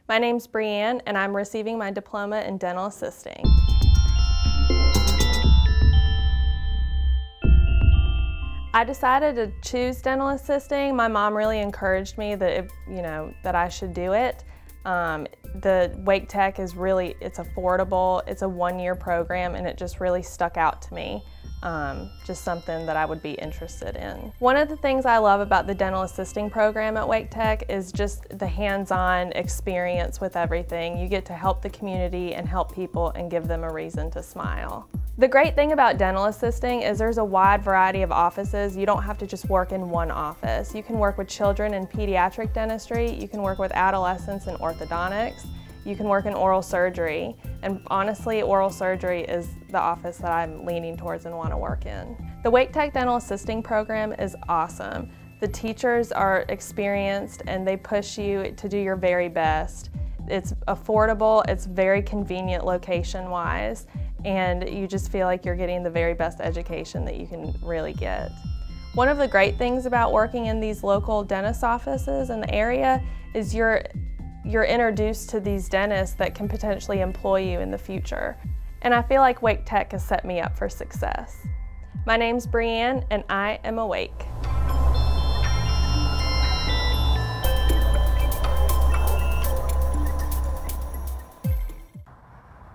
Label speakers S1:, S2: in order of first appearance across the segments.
S1: My name's Brianne, and I'm receiving my diploma in dental assisting. I decided to choose dental assisting. My mom really encouraged me that that I should do it. The Wake Tech is it's affordable. It's a one-year program, and it just really stuck out to me. Just something that I would be interested in. One of the things I love about the dental assisting program at Wake Tech is just the hands-on experience with everything. You get to help the community and help people and give them a reason to smile. The great thing about dental assisting is there's a wide variety of offices. You don't have to just work in one office. You can work with children in pediatric dentistry, you can work with adolescents in orthodontics, you can work in oral surgery, and honestly, oral surgery is the office that I'm leaning towards and want to work in. The Wake Tech Dental Assisting program is awesome. The teachers are experienced and they push you to do your very best. It's affordable, it's very convenient location-wise, and you just feel like you're getting the very best education that you can really get. One of the great things about working in these local dentist offices in the area is you're introduced to these dentists that can potentially employ you in the future. And I feel like Wake Tech has set me up for success. My name's Brianne, and I am awake.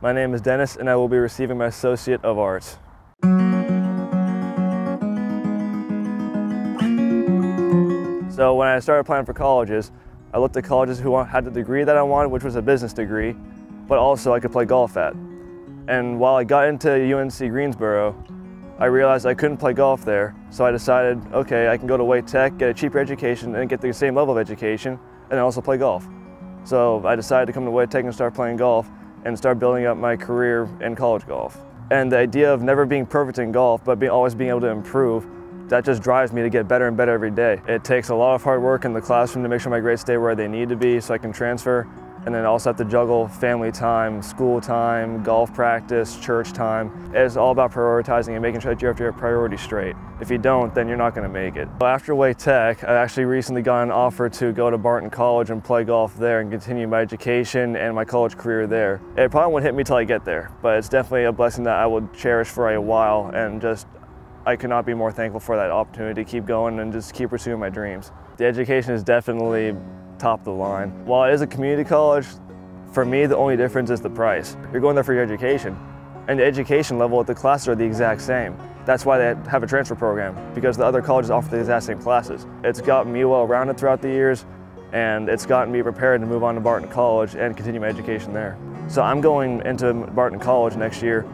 S2: My name is Dennis, and I will be receiving my Associate of Arts. So when I started applying for colleges, I looked at colleges who had the degree that I wanted, which was a business degree, but also I could play golf at. And while I got into UNC Greensboro, I realized I couldn't play golf there, so I decided, okay, I can go to Wake Tech, get a cheaper education, and get the same level of education, and also play golf. So I decided to come to Wake Tech and start playing golf, and start building up my career in college golf. And the idea of never being perfect in golf, but always being able to improve, that just drives me to get better and better every day. It takes a lot of hard work in the classroom to make sure my grades stay where they need to be so I can transfer, and then also have to juggle family time, school time, golf practice, church time. It's all about prioritizing and making sure that you have your priorities straight. If you don't, then you're not going to make it. After Wake Tech, I actually recently got an offer to go to Barton College and play golf there and continue my education and my college career there. It probably won't hit me till I get there, but it's definitely a blessing that I will cherish for a while, and I could not be more thankful for that opportunity to keep going and just keep pursuing my dreams. The education is definitely top of the line. While it is a community college, for me the only difference is the price. You're going there for your education, and the education level at the classes are the exact same. That's why they have a transfer program, because the other colleges offer the exact same classes. It's gotten me well-rounded throughout the years, and it's gotten me prepared to move on to Barton College and continue my education there. So I'm going into Barton College next year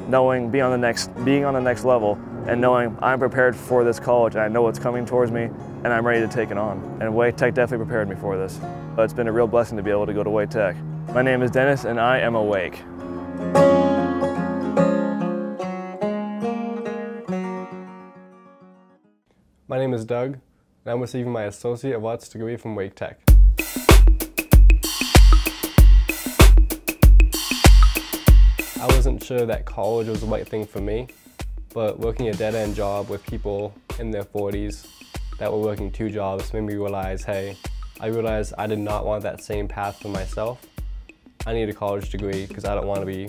S2: knowing being on the next level, and knowing I'm prepared for this college and I know what's coming towards me and I'm ready to take it on. And Wake Tech definitely prepared me for this. But it's been a real blessing to be able to go to Wake Tech. My name is Dennis, and I am awake.
S3: My name is Doug, and I'm receiving my Associate of Arts degree from Wake Tech. I wasn't sure that college was the right thing for me, but working a dead-end job with people in their 40s that were working 2 jobs made me realize, hey, I realized I did not want that same path for myself. I need a college degree because I don't want to be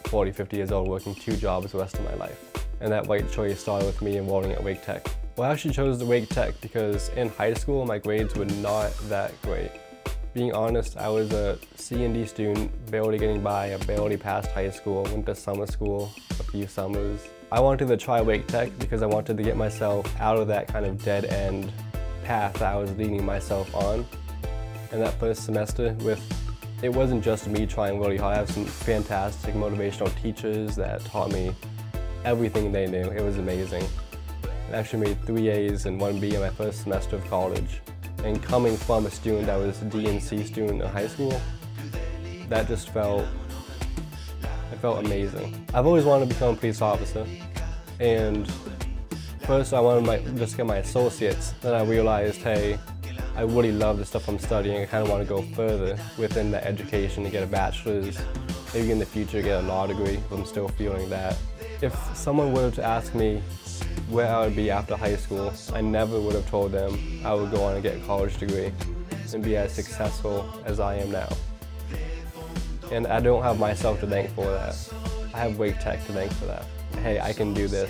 S3: 40, 50 years old working 2 jobs the rest of my life. And that right choice started with me enrolling at Wake Tech. Well, I actually chose the Wake Tech because in high school my grades were not that great. Being honest, I was a C&D student, barely getting by. I barely passed high school, went to summer school a few summers. I wanted to try Wake Tech because I wanted to get myself out of that kind of dead-end path that I was leading myself on. And that first semester, it wasn't just me trying really hard. I have some fantastic motivational teachers that taught me everything they knew. It was amazing. I actually made 3 A's and 1 B in my first semester of college. And coming from a student that was a D and C student in high school, that just felt amazing. I've always wanted to become a police officer, and first I wanted to just get my associates. Then I realized, hey, I really love the stuff I'm studying. I kind of want to go further within that education to get a bachelor's, maybe in the future get a law degree if I'm still feeling that. If someone were to ask me where I would be after high school, I never would have told them I would go on and get a college degree and be as successful as I am now. And I don't have myself to thank for that. I have Wake Tech to thank for that. Hey, I can do this.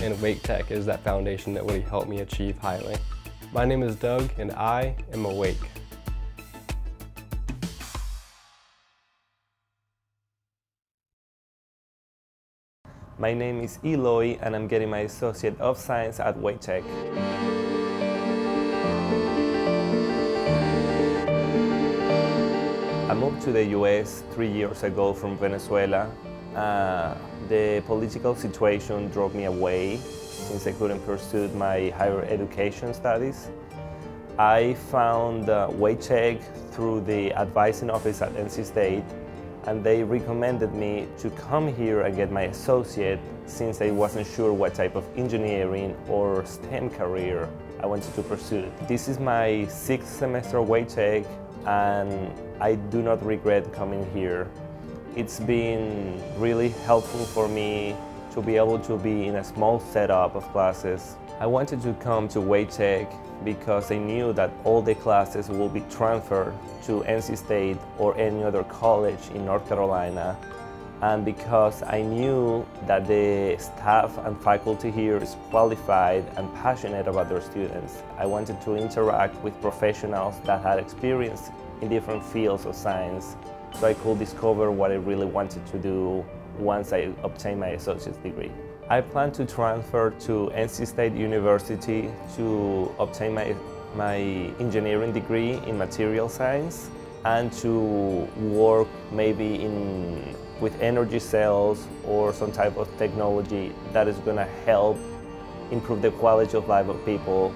S3: And Wake Tech is that foundation that really helped me achieve highly. My name is Doug, and I am awake.
S4: My name is Eloy, and I'm getting my Associate of Science at Wake Tech. I moved to the US 3 years ago from Venezuela. The political situation drove me away since I couldn't pursue my higher education studies. I found Wake Tech through the advising office at NC State, and they recommended me to come here and get my associate since I wasn't sure what type of engineering or STEM career I wanted to pursue. This is my 6th semester at Wake Tech, and I do not regret coming here. It's been really helpful for me to be able to be in a small setup of classes. I wanted to come to Wake Tech because I knew that all the classes will be transferred to NC State or any other college in North Carolina, and because I knew that the staff and faculty here is qualified and passionate about their students. I wanted to interact with professionals that had experience in different fields of science, so I could discover what I really wanted to do once I obtained my associate's degree. I plan to transfer to NC State University to obtain my engineering degree in material science and to work maybe with energy cells or some type of technology that is going to help improve the quality of life of people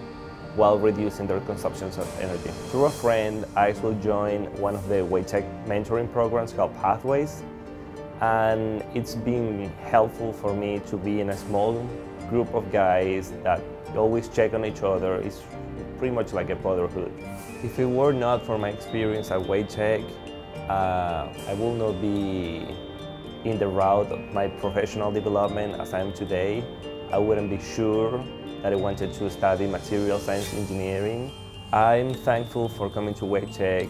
S4: while reducing their consumptions of energy. Through a friend, I will join one of the Wake Tech mentoring programs called Pathways, and it's been helpful for me to be in a small group of guys that always check on each other. It's pretty much like a brotherhood. If it were not for my experience at Wake Tech, I will not be in the route of my professional development as I am today. I wouldn't be sure that I wanted to study material science engineering. I'm thankful for coming to Wake Tech,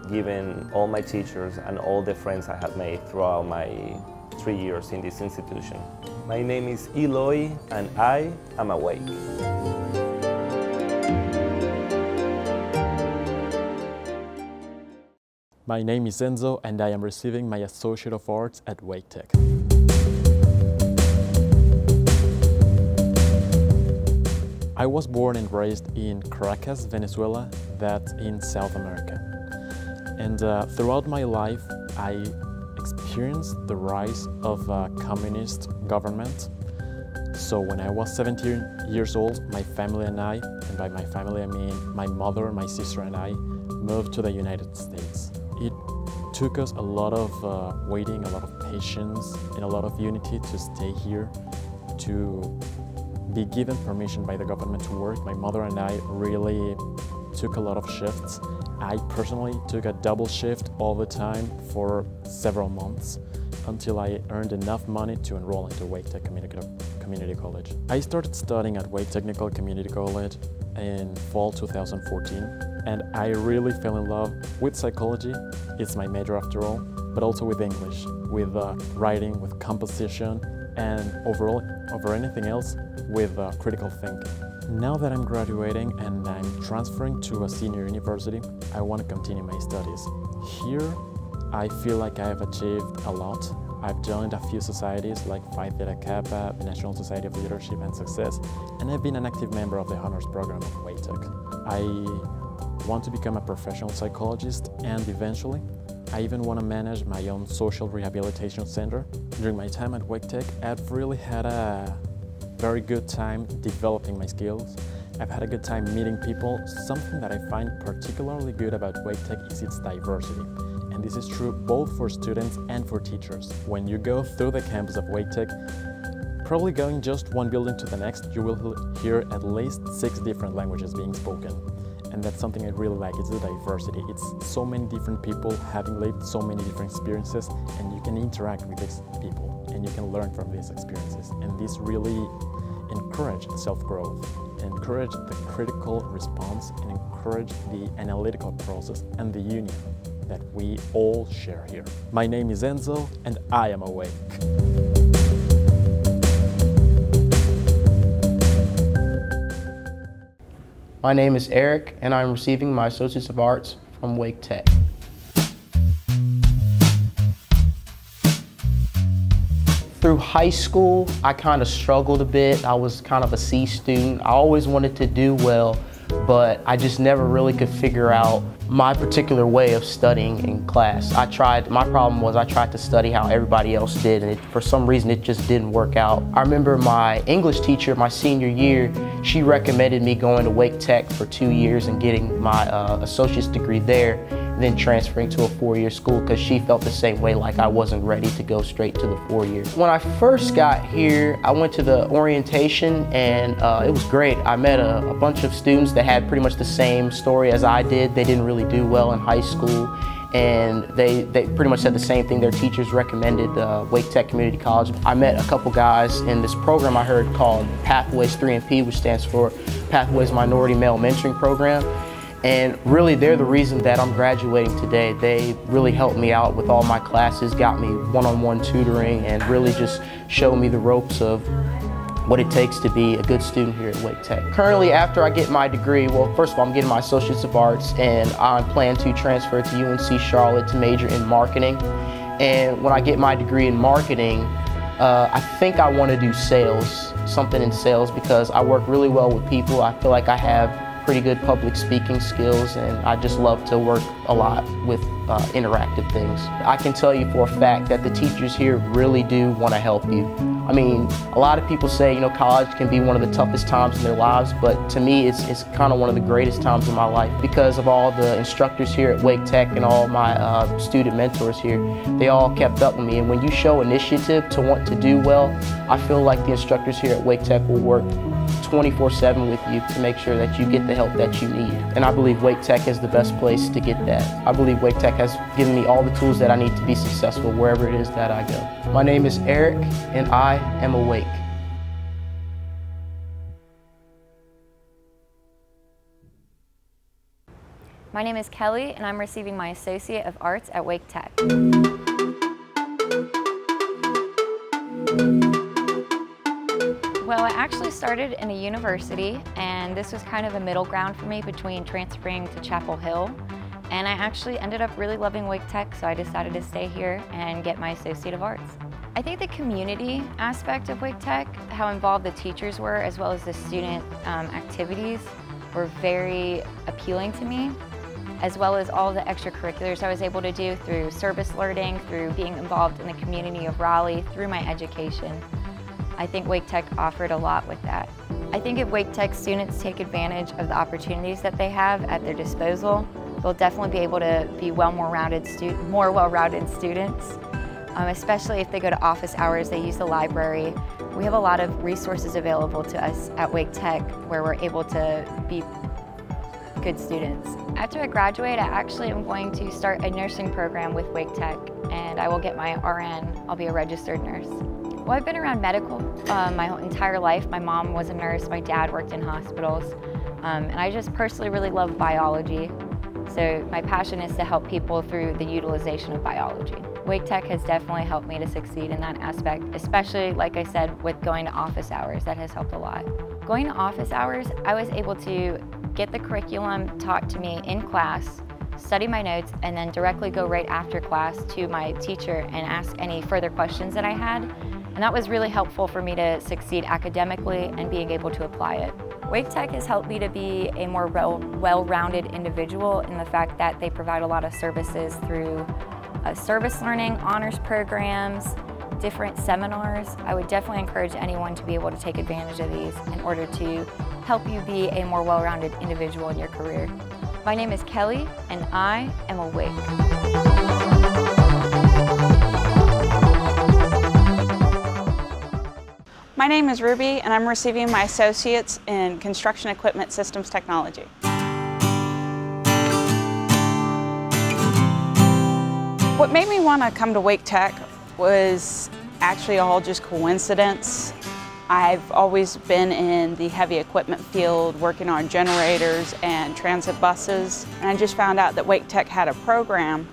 S4: given all my teachers and all the friends I have made throughout my 3 years in this institution. My name is Eloy, and I am awake.
S5: My name is Enzo, and I am receiving my Associate of Arts at Wake Tech. I was born and raised in Caracas, Venezuela, that's in South America. And throughout my life, I experienced the rise of a communist government. So when I was 17 years old, my family and I, and by my family I mean my mother, my sister and I, moved to the United States. It took us a lot of waiting, a lot of patience, and a lot of unity to stay here, to be given permission by the government to work. My mother and I really took a lot of shifts. I personally took a double shift all the time for several months until I earned enough money to enroll into Wake Tech Community College. I started studying at Wake Technical Community College in fall 2014, and I really fell in love with psychology. It's my major after all, but also with English, with writing, with composition, and overall, over anything else, with critical thinking. Now that I'm graduating and I'm transferring to a senior university, I want to continue my studies. Here, I feel like I have achieved a lot. I've joined a few societies like Phi Theta Kappa, the National Society of Leadership and Success, and I've been an active member of the honors program at Wake Tech. I want to become a professional psychologist, and eventually, I even want to manage my own social rehabilitation center. During my time at Wake Tech, I've really had a very good time developing my skills. I've had a good time meeting people. Something that I find particularly good about Wake Tech is its diversity. And this is true both for students and for teachers. When you go through the campus of Wake Tech, probably going just one building to the next, you will hear at least 6 different languages being spoken. And that's something I really like, it's the diversity. It's so many different people having lived so many different experiences, and you can interact with these people and you can learn from these experiences. And this really encourage self-growth, encourage the critical response, and encourage the analytical process and the union. that we all share here. My name is Enzo, and I am awake.
S6: My name is Eric, and I'm receiving my Associates of Arts from Wake Tech. Through high school, I kind of struggled a bit. I was kind of a C student. I always wanted to do well, but I just never really could figure out my particular way of studying in class. My problem was I tried to study how everybody else did, and for some reason it just didn't work out. I remember my English teacher, my senior year, she recommended me going to Wake Tech for 2 years and getting my associate's degree there, and then transferring to a 4-year school because she felt the same way, like I wasn't ready to go straight to the 4 years. When I first got here, I went to the orientation, and it was great. I met a bunch of students that had pretty much the same story as I did. They didn't really do well in high school, and they pretty much said the same thing. Their teachers recommended Wake Tech Community College. I met a couple guys in this program I heard called Pathways 3MP, which stands for Pathways Minority Male Mentoring Program. And really, they're the reason that I'm graduating today. They really helped me out with all my classes, got me one-on-one tutoring, and really just showed me the ropes of what it takes to be a good student here at Wake Tech. Currently, after I get my degree, well, first of all, I'm getting my Associates of Arts, and I plan to transfer to UNC Charlotte to major in marketing. And when I get my degree in marketing, I think I want to do sales, something in sales, because I work really well with people. I feel like I have pretty good public speaking skills, and I just love to work a lot with interactive things. I can tell you for a fact that the teachers here really do want to help you. I mean, a lot of people say, you know, college can be one of the toughest times in their lives, but to me, it's kind of one of the greatest times in my life because of all the instructors here at Wake Tech and all my student mentors here. They all kept up with me, and when you show initiative to want to do well, I feel like the instructors here at Wake Tech will work 24/7 with you to make sure that you get the help that you need. And I believe Wake Tech is the best place to get that. I believe Wake Tech has given me all the tools that I need to be successful wherever it is that I go. My name is Eric, and I am awake.
S7: My name is Kelly, and I'm receiving my Associate of Arts at Wake Tech. Well, I actually started in a university, and this was kind of a middle ground for me between transferring to Chapel Hill. And I actually ended up really loving Wake Tech, so I decided to stay here and get my Associate of Arts. I think the community aspect of Wake Tech, how involved the teachers were, as well as the student activities, were very appealing to me, as well as all the extracurriculars I was able to do through service learning, through being involved in the community of Raleigh, through my education. I think Wake Tech offered a lot with that. I think if Wake Tech students take advantage of the opportunities that they have at their disposal, they'll definitely be able to be more well-rounded students, especially if they go to office hours, they use the library. We have a lot of resources available to us at Wake Tech where we're able to be good students. After I graduate, I actually am going to start a nursing program with Wake Tech, and I will get my RN. I'll be a registered nurse. Well, I've been around medical my whole entire life. My mom was a nurse, my dad worked in hospitals, and I just personally really love biology. So my passion is to help people through the utilization of biology. Wake Tech has definitely helped me to succeed in that aspect, especially, like I said, with going to office hours. That has helped a lot. Going to office hours, I was able to get the curriculum taught to me in class, study my notes, and then directly go right after class to my teacher and ask any further questions that I had. And that was really helpful for me to succeed academically and being able to apply it. Wake Tech has helped me to be a more well-rounded individual in the fact that they provide a lot of services through service learning, honors programs, different seminars. I would definitely encourage anyone to be able to take advantage of these in order to help you be a more well-rounded individual in your career. My name is Kelly, and I am awake.
S8: My name is Ruby, and I'm receiving my Associates in Construction Equipment Systems Technology. What made me want to come to Wake Tech was actually all just coincidence. I've always been in the heavy equipment field, working on generators and transit buses, and I just found out that Wake Tech had a program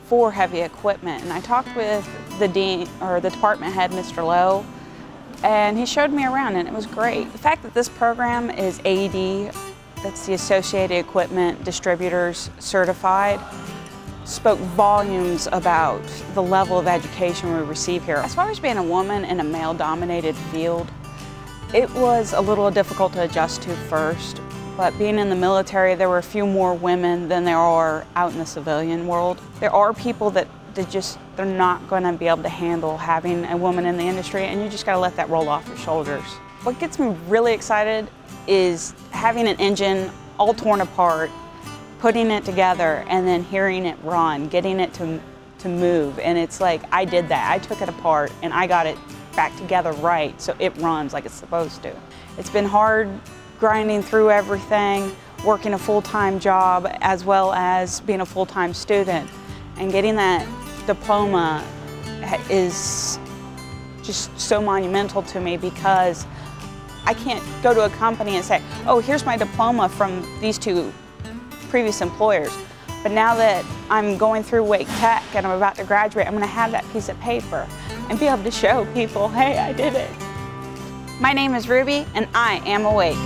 S8: for heavy equipment, and I talked with the dean, or the department head, Mr. Lowe, and he showed me around, and it was great. The fact that this program is AED, that's the Associated Equipment Distributors Certified, spoke volumes about the level of education we receive here. As far as being a woman in a male-dominated field, it was a little difficult to adjust to first, but being in the military, there were a few more women than there are out in the civilian world. There are people that they're not going to be able to handle having a woman in the industry, and you just got to let that roll off your shoulders. What gets me really excited is having an engine all torn apart, putting it together, and then hearing it run, getting it to move. And it's like, I did that. I took it apart and I got it back together right so it runs like it's supposed to. It's been hard grinding through everything, working a full-time job as well as being a full-time student. And getting that diploma is just so monumental to me, because I can't go to a company and say, oh, here's my diploma from these two previous employers. But now that I'm going through Wake Tech and I'm about to graduate, I'm going to have that piece of paper and be able to show people, hey, I did it. My name is Ruby, and I am awake.